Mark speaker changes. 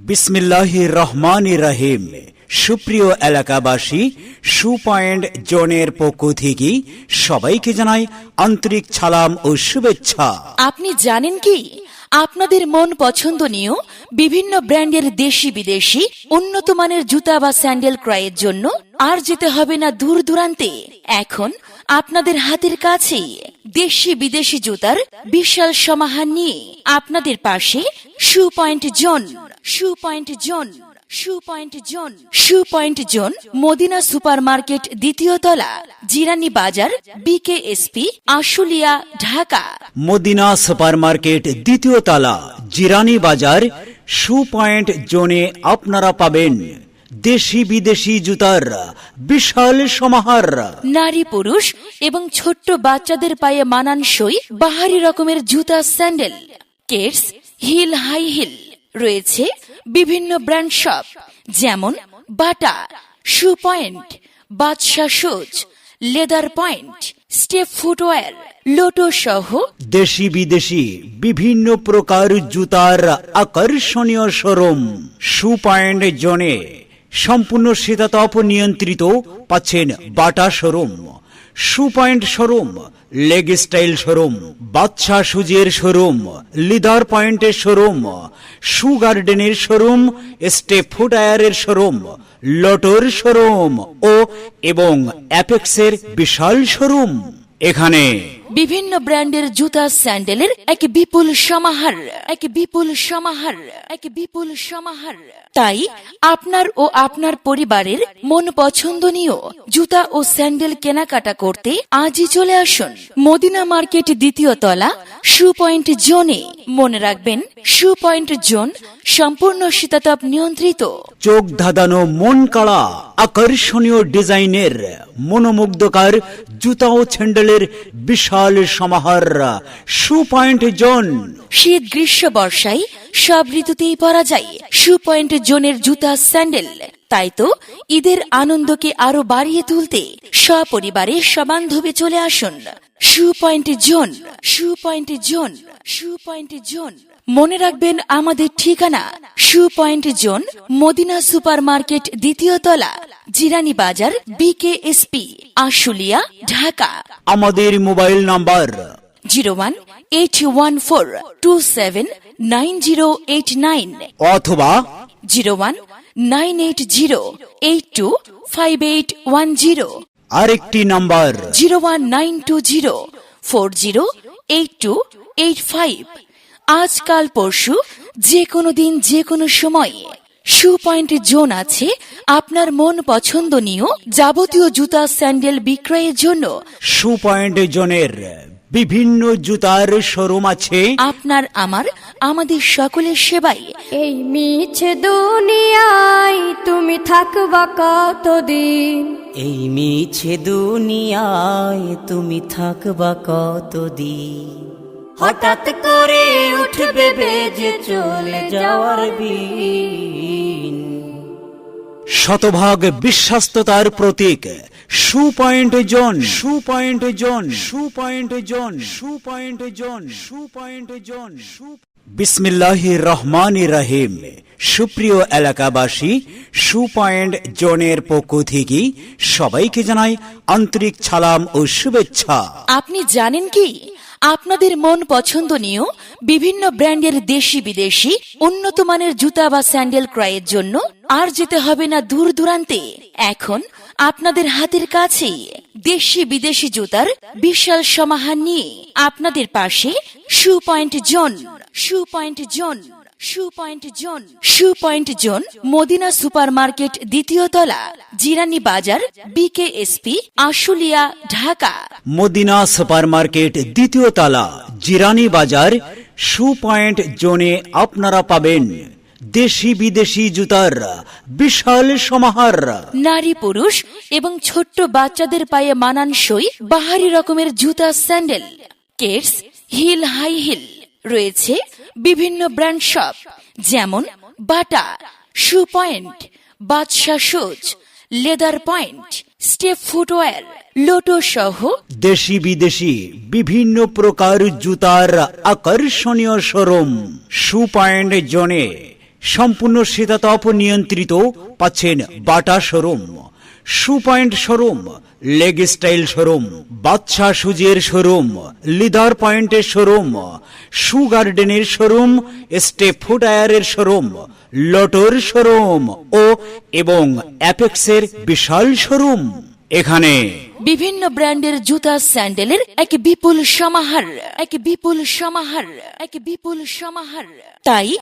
Speaker 1: বিসমিল্লাহির রহমানির রহিম। সুপ্রিয় এলাকাবাসী, শু পয়েন্ট জোনের পক্ষ থেকে সবাইকে জানাই আন্তরিক সালাম ও শুভেচ্ছা।
Speaker 2: আপনি জানেন কি, আপনাদের মন পছন্দনীয় বিভিন্ন ব্র্যান্ডের দেশি বিদেশি উন্নত মানের জুতা বা স্যান্ডেল ক্রয়ের জন্য আর যেতে হবে না দূর দূরান্তে। এখন আপনাদের হাতের কাছেই দেশি বিদেশি জুতার বিশাল সমাহার নিয়ে আপনাদের পাশে shoe point zone. Shoe point zone, shoe point zone, shoe point zone Madina super market, দ্বিতীয় তলা, Jirani Bazar, BKSP, Ashulia, Dhaka.
Speaker 1: Madina super market, দ্বিতীয় তলা, জিরানী বাজার। শু পয়েন্ট জোনে আপনারা পাবেন দেশি বিদেশি জুতার বিশাল সমাহার।
Speaker 2: নারী পুরুষ এবং ছোট্ট বাচ্চাদের পায়ে মানানসই বাহারি রকমের জুতা, sandal, Keds, heel, high heel. রয়েছে বিভিন্ন ব্র্যান্ড শপ যেমন Bata, shoe point, Badsha shoes, leather point, step footwear, Lotto সহ
Speaker 1: দেশি বিদেশি বিভিন্ন প্রকার জুতার আকর্ষণীয় শোরুম। শু পয়েন্ট জোনে সম্পূর্ণ শীতাতপ নিয়ন্ত্রিত পাচ্ছেন Bata showroom, shoe point showroom, leg style showroom, Badsha সুজের শোরুম, লিদার পয়েন্টের শোরুম, শু গার্ডেনের শোরুম, স্টেপ ফুটওয়্যারের শোরুম, লোটোর শোরুম এবং অ্যাপেক্সের বিশাল শোরুম। এখানে
Speaker 2: বিভিন্ন ব্র্যান্ডের জুতা, স্যান্ডেলের এক বিপুল সমাহার, এক বিপুল সমাহার, এক বিপুল সমাহার। তাই আপনার ও আপনার পরিবারের মন পছন্দনীয় জুতা ও স্যান্ডেল কেনাকাটা করতে আজই চলে আসুন মদিনা মার্কেট, দ্বিতীয় তলা, শু পয়েন্ট জোনে। মনে রাখবেন, শু পয়েন্ট জোন সম্পূর্ণ শীতাতপ নিয়ন্ত্রিত।
Speaker 1: চোখ ধাঁধানো, মন কাড়া, আকর্ষণীয় ডিজাইনের মনোমুগ্ধকর জুতা ও স্যান্ডেলের বিশাল সমাহার। শু পয়েন্ট জোন।
Speaker 2: শীত, গ্রীষ্ম, বর্ষায় সব ঋতুতেই পরা যায় শু পয়েন্ট জোনের জুতা, স্যান্ডেল। তাই তো ঈদের আনন্দকে আরো বাড়িয়ে তুলতে সপরিবারে সবান্ধবে চলে আসুন shoe point zone. Shoe point zone, shoe point zone. মনে রাখবেন আমাদের ঠিকানা shoe point zone, Madina super market, দ্বিতীয় তলা, জিরানী বাজার, বিকেএসপি, আশুলিয়া, ঢাকা।
Speaker 1: আমাদের মোবাইল নাম্বার
Speaker 2: 018142799089
Speaker 1: অথবা
Speaker 2: 019808258110,
Speaker 1: আরেকটি নাম্বার
Speaker 2: 01920408285। আজকাল পরশু যে কোনো দিন, যে কোনো সময় শু পয়েন্ট জোন আছে আপনার মন পছন্দনীয় যাবতীয় জুতা, স্যান্ডেল বিক্রয়ের জন্য।
Speaker 1: শু পয়েন্ট জোনের বিভিন্ন জুতার শোরুম আছে
Speaker 2: আপনার, আমার, আমাদের সকলের সেবায়।
Speaker 3: এই মিছে দুনিয়ায় তুমি থাকবা কতদিন,
Speaker 4: এই মিছে দুনিয়ায় তুমি থাকবা কতদিন। হঠাৎ করে উঠবে বেজে চলে যাওয়ার দিন।
Speaker 1: শতভাগ বিশ্বস্ততার প্রতীক শু point zone. Shoe point zone, shoe point zone, shoe point zone, shoe point zone. বিসমিল্লাহির রহমানির রহিম। সুপ্রিয় এলাকাবাসী, শু পয়েন্ট জোনের পক্ষ থেকে সবাইকে জানাই আন্তরিক সালাম ও শুভেচ্ছা।
Speaker 2: আপনি জানেন কি, আপনাদের মন পছন্দনীয় বিভিন্ন ব্র্যান্ডের দেশি বিদেশি উন্নত মানের জুতা বা স্যান্ডেল ক্রয়ের জন্য আর যেতে হবে না দূর দূরান্তে। এখন আপনাদের হাতের কাছেই দেশি বিদেশি জুতার বিশাল সমাহার নিয়ে আপনাদের পাশে shoe point zone. Shoe point zone, shoe point zone, shoe point zone Madina super market, দ্বিতীয় তলা, Jirani Bazar, BKSP, Ashulia, Dhaka.
Speaker 1: Madina super market, দ্বিতীয় তলা, জিরানী বাজার। শু পয়েন্ট জোনে আপনারা পাবেন দেশি বিদেশি জুতার বিশাল সমাহার।
Speaker 2: নারী পুরুষ এবং ছোট্ট বাচ্চাদের পায়ে মানানসই বাহারি রকমের জুতা, sandal, Keds, heel, high heel. রয়েছে বিভিন্ন ব্র্যান্ড শপ যেমন Bata, shoe point, Badsha shoes, leather point, step footwear, Lotto সহ
Speaker 1: দেশি বিদেশি বিভিন্ন প্রকার জুতার আকর্ষণীয় শোরুম। শু পয়েন্ট জোনে সম্পূর্ণ শীতাতপ নিয়ন্ত্রিত পাচ্ছেন Bata showroom, shoe point showroom, leg style showroom, Badsha সুজের শোরুম, লিদার পয়েন্টের শোরুম, শু গার্ডেনের শোরুম, স্টেপ ফুটওয়্যারের শোরুম, লটোর শোরুম এবং অ্যাপেক্সের বিশাল শোরুম। এখানে
Speaker 2: বিভিন্ন ব্র্যান্ডের জুতা স্যান্ডেলের এক বিপুল সমাহার, তাই